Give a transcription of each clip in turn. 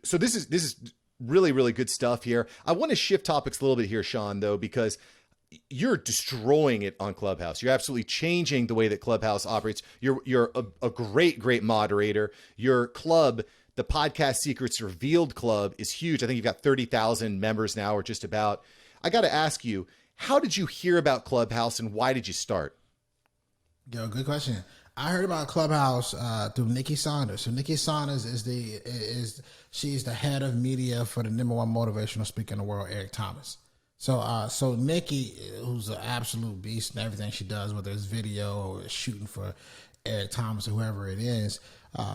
So this is really, really good stuff here. I want to shift topics a little bit here, Shawn, though, because you're destroying it on Clubhouse. You're absolutely changing the way that Clubhouse operates. You're a great moderator. Your club, the Podcast Secrets Revealed Club, is huge. I think you've got 30,000 members now, or just about. I got to ask you, how did you hear about Clubhouse and why did you start? Yo, good question. I heard about Clubhouse through Nikki Saunders. So Nikki Saunders she's the head of media for the #1 motivational speaker in the world, Eric Thomas. So Nikki, who's an absolute beast in everything she does, whether it's video or shooting for Eric Thomas or whoever it is,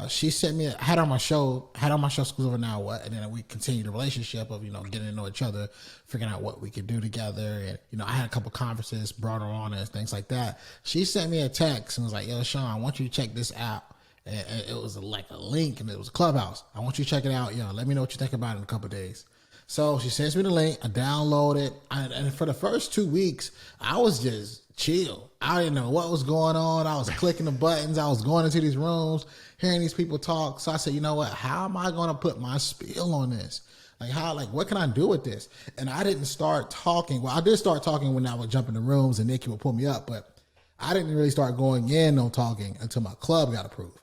she sent me. I had on my show Schools Over Now What, and then we continued the relationship of getting to know each other, figuring out what we could do together, and I had a couple conferences, brought her on and things like that. She sent me a text and was like, "Yo, Shawn, I want you to check this out." And it was like a link, and it was a Clubhouse. I want you to check it out. Let me know what you think about it in a couple of days. So she sends me the link. I download it, and for the first 2 weeks, I was just chill. I didn't know what was going on. I was clicking the buttons. I was going into these rooms, hearing these people talk. So I said, you know what? How am I going to put my spill on this? What can I do with this? And I didn't start talking. Well, I did start talking when I would jump in the rooms and Nikki would pull me up, but I didn't really start going in on talking until my club got approved.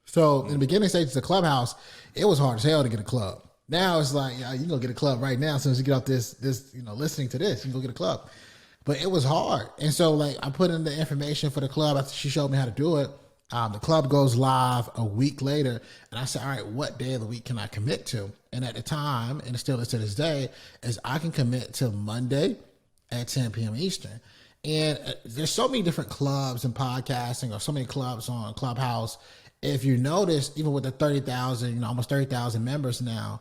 So in the beginning stages of Clubhouse, it was hard as hell to get a club. Now it's like, you can go get a club right now. As soon as you get off this, listening to this, you can go get a club. But it was hard. And so I put in the information for the club after she showed me how to do it. The club goes live a week later. And I said, all right, what day of the week can I commit to? And at the time, and it still is to this day, is I can commit to Monday at 10 p.m. Eastern. And there's so many different clubs in podcasting, or so many clubs on Clubhouse. If you notice, even with the 30,000, almost 30,000 members now,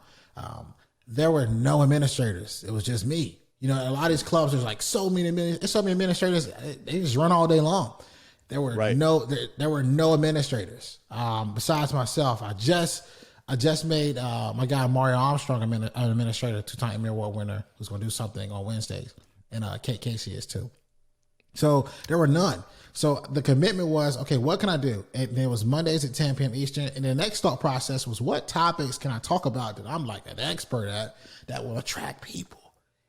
there were no administrators. It was just me. A lot of these clubs, there's so many administrators. They just run all day long. There were no administrators besides myself. I just made my guy Mario Armstrong an administrator, 2-time Emmy Award winner, who's going to do something on Wednesdays, and Kate Casey is too. So there were none. So the commitment was, okay, what can I do? And it was Mondays at 10 p.m. Eastern. And the next thought process was, what topics can I talk about that I'm like an expert at that will attract people?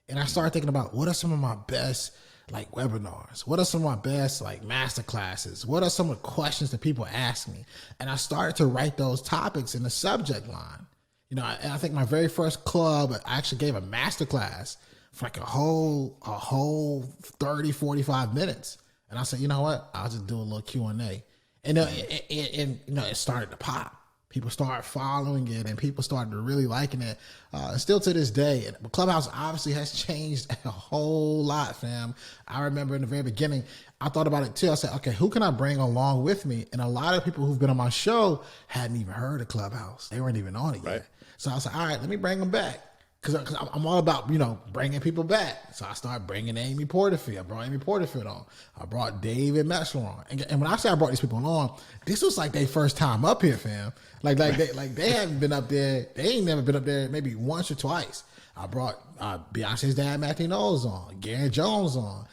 And I started thinking about, what are some of my best webinars? What are some of my best master classes? What are some of the questions that people ask me? And I started to write those topics in the subject line. And I think my very first club, I actually gave a master class for a whole 30, 45 minutes. And I said, you know what? I'll just do a little Q&A. And it started to pop. People started following it, and people started really liking it. Still to this day, and Clubhouse obviously has changed a whole lot, fam. I remember in the very beginning, I thought about it too. I said, okay, who can I bring along with me? And a lot of people who've been on my show hadn't even heard of Clubhouse. They weren't even on it yet. So I said, all right, let me bring them back. Because I'm all about, bringing people back. So I started bringing Amy Porterfield. I brought Amy Porterfield on. I brought David Metzler on. And when I say I brought these people on, this was their first time up here, fam. They haven't been up there. They ain't never been up there maybe once or twice. I brought Beyonce's dad, Matthew Knowles, on. Gary Jones on.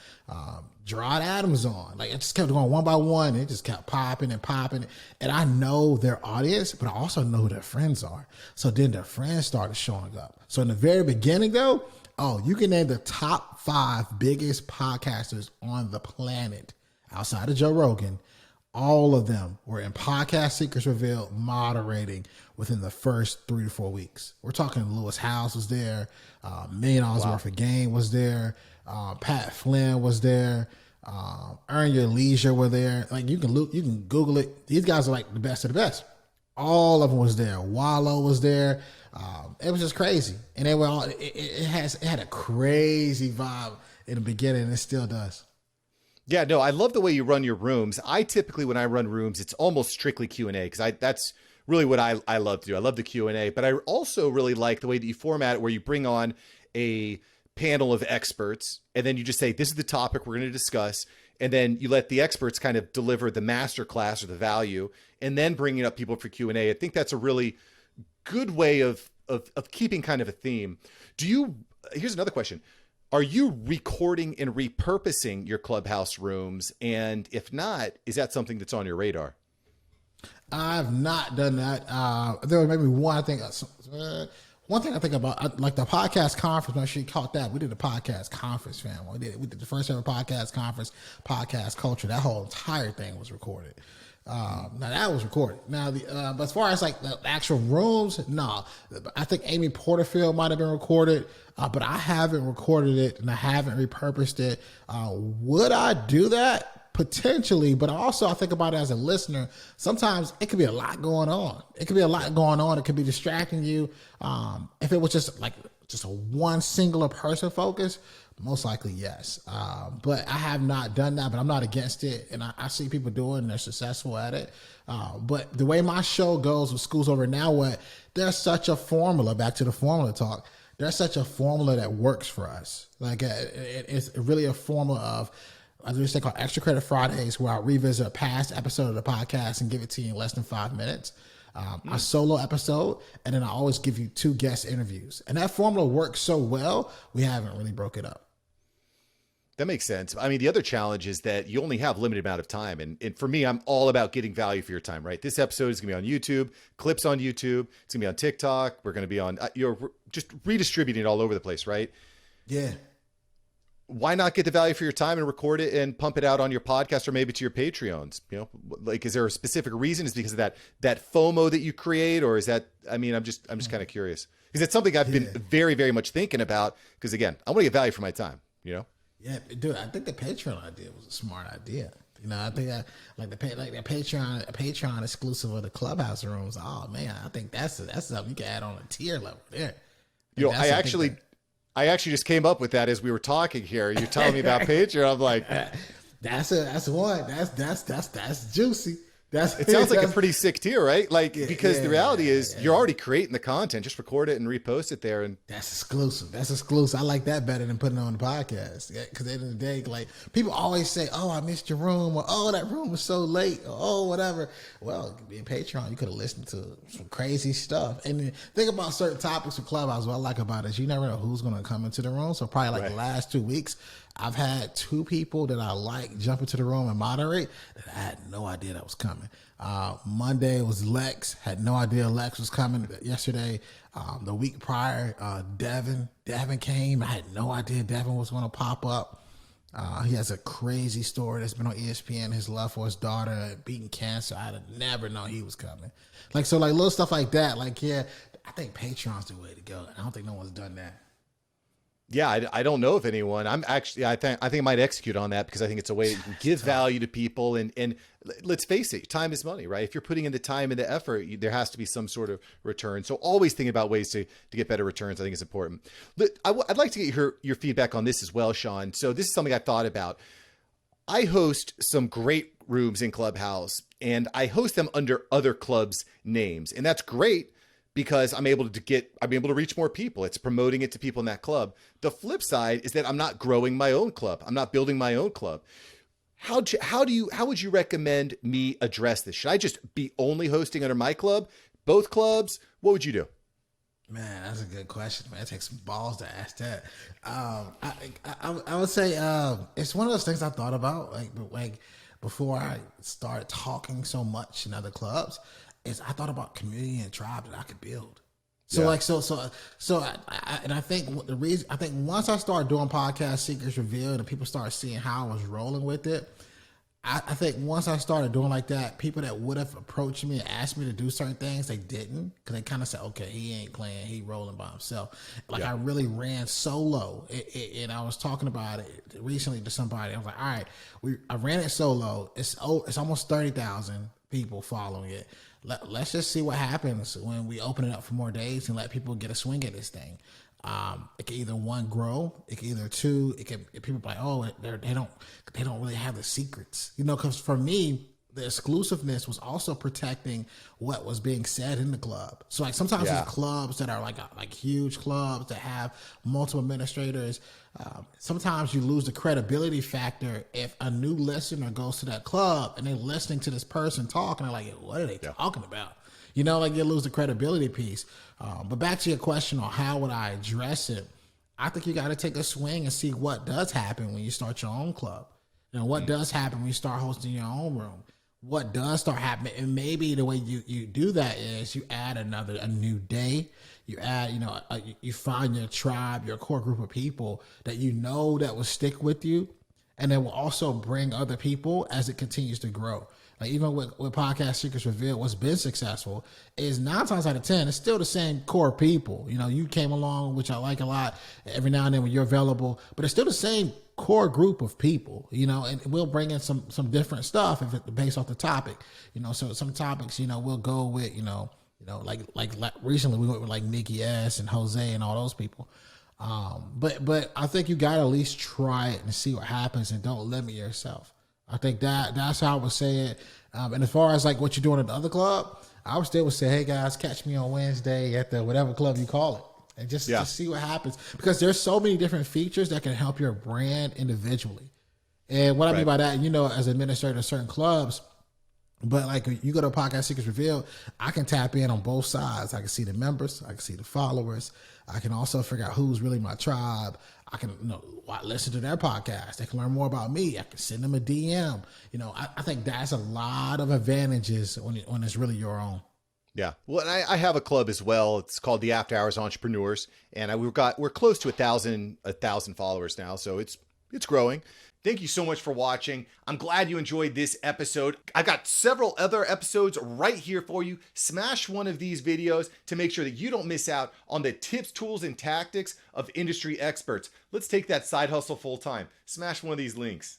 Gerard Adams on. It just kept going one by one. It just kept popping and popping. And I know their audience, but I also know who their friends are. So then their friends started showing up. So in the very beginning, though, you can name the top 5 biggest podcasters on the planet outside of Joe Rogan. All of them were in Podcast Secrets Revealed moderating within the first 3 to 4 weeks. We're talking Lewis Howes was there. $1 million worth of game was there. Pat Flynn was there. Earn Your Leisure were there. You can Google it. These guys are the best of the best. All of them was there. Wallow was there. It was just crazy. And they were all, it had a crazy vibe in the beginning, and it still does. Yeah, no, I love the way you run your rooms. I typically, when I run rooms, it's almost strictly Q&A because that's really what I love to do. I love the Q&A, but I also really like the way that you format it, where you bring on a panel of experts and then you just say, this is the topic we're going to discuss. And then you let the experts kind of deliver the master class or the value, and then bringing up people for Q&A. I think that's a really good way of keeping kind of a theme. Here's another question. Are you recording and repurposing your Clubhouse rooms? And if not, is that something that's on your radar? I've not done that. There was maybe one. I think one thing I think about, like the podcast conference. When she caught that, we did a podcast conference, fam. We did the first ever podcast conference, podcast culture. That whole entire thing was recorded. Now that was recorded. Now, but as far as like the actual rooms, no. I think Amy Porterfield might have been recorded, but I haven't recorded it and I haven't repurposed it. Would I do that? Potentially, but also I think about it as a listener. Sometimes it could be a lot going on. It could be distracting you. If it was just a one singular person focus, most likely yes. But I have not done that, but I'm not against it. And I see people do it and they're successful at it. But the way my show goes with Schools Over Now, there's such a formula, back to the formula talk. There's such a formula that works for us. Like it's really a formula of, I do this thing called Extra Credit Fridays, where I revisit a past episode of the podcast and give it to you in less than 5 minutes. A solo episode, and then I always give you 2 guest interviews. And that formula works so well, we haven't really broke it up. That makes sense. I mean, the other challenge is that you only have a limited amount of time. And for me, I'm all about getting value for your time, right? This episode is going to be on YouTube, clips on YouTube. It's going to be on TikTok. We're going to be on, you're just redistributing it all over the place, right? Yeah. Why not get the value for your time and record it and pump it out on your podcast or maybe to your Patreons? You know, like, is there a specific reason? Is it because of that FOMO that you create, or is that, I mean, I'm just kind of curious, because it's something I've been very, very much thinking about. Because again, I want to get value for my time, you know? Yeah, dude, I think the Patreon idea was a smart idea. You know, I think that like the Patreon exclusive of the Clubhouse rooms. Oh man, I think that's something you can add on a tier level there. You know, I actually just came up with that as we were talking here. You're telling me about Patreon. I'm like, that's one. That's juicy. It sounds like a pretty sick tier, right? Like, because the reality is you're already creating the content. Just record it and repost it there. And that's exclusive. I like that better than putting it on the podcast. Yeah, because at the end of the day, like, people always say, "Oh, I missed your room," or "Oh, that room was so late," or "Oh, whatever." Well, being Patreon, you could have listened to some crazy stuff. And then think about certain topics for Clubhouse. What I like about it is you never know who's going to come into the room. So probably the last 2 weeks, I've had 2 people that I like jump into the room and moderate that I had no idea that was coming. Monday was Lex. Had no idea Lex was coming. Yesterday, the week prior, Devin came. I had no idea Devin was going to pop up. He has a crazy story that's been on ESPN. His love for his daughter beating cancer. I'd have never known he was coming. Like, so like little stuff like that. Like, yeah, I think Patreon's the way to go. And I don't think no one's done that. yeah, I don't know if anyone. I think I might execute on that, because I think it's a way that you can give value to people. And let's face it, time is money, right? If you're putting in the time and the effort, there has to be some sort of return. So always thinking about ways to get better returns, I think is important. I'd like to get your feedback on this as well, Shawn. So this is something I thought about. I host some great rooms in Clubhouse, and I host them under other clubs' names, and that's great, because I'm able to reach more people. It's promoting it to people in that club. The flip side is that I'm not growing my own club. I'm not building my own club. How would you recommend me address this? Should I just be only hosting under my club, both clubs? What would you do? Man, that's a good question, man. It takes some balls to ask that. I would say it's one of those things I thought about like before I started talking so much in other clubs. Is I thought about community and tribe that I could build. So I think the reason, I think once I started doing podcast Secrets Revealed and people started seeing how I was rolling with it, I think once I started doing like that, people that would have approached me and asked me to do certain things, they didn't, because they kind of said, okay, he ain't playing, he rolling by himself. Like, I really ran solo, and I was talking about it recently to somebody. I was like, all right, I ran it solo. It's almost 30,000 people following it. Let's just see what happens when we open it up for more days and let people get a swing at this thing. It can either one grow, it can either two. It can, people be like, oh, they don't really have the secrets, you know. Because for me, the exclusiveness was also protecting what was being said in the club. So like sometimes these clubs that are like huge clubs that have multiple administrators, sometimes you lose the credibility factor if a new listener goes to that club and they're listening to this person talk and they're like, what are they talking about? You know, like you lose the credibility piece. But back to your question on how would I address it, I think you got to take a swing and see what does happen when you start your own club. You know, what does happen when you start hosting your own room? what does start happening, and maybe the way you do that is you add a new day. You add, you find your tribe, your core group of people that that will stick with you, and then will also bring other people as it continues to grow. Like even with Podcast Secrets Revealed, what's been successful is 9 times out of 10, it's still the same core people. You came along, which I like a lot every now and then when you're available, but it's still the same core group of people, and we'll bring in some different stuff if it's based off the topic, so some topics, we'll go with, like recently we went with like Nikki S and Jose and all those people. But I think you got to at least try it and see what happens and don't limit yourself. I think that's how I would say it. And as far as like what you're doing at the other club, I would still say, hey guys, catch me on Wednesday at the whatever club you call it. And just see what happens. Because there's so many different features that can help your brand individually. And what I mean by that, as an administrator of certain clubs, but like you go to Podcast Secrets Revealed, I can tap in on both sides. I can see the members, I can see the followers. I can also figure out who's really my tribe. I can listen to their podcast. They can learn more about me. I can send them a DM. I think that's a lot of advantages when it's really your own. Yeah. Well, and I have a club as well. It's called the After Hours Entrepreneurs, and we're close to 1,000 followers now. So it's growing. Thank you so much for watching. I'm glad you enjoyed this episode. I've got several other episodes right here for you. Smash one of these videos to make sure that you don't miss out on the tips, tools, and tactics of industry experts. Let's take that side hustle full time. Smash one of these links.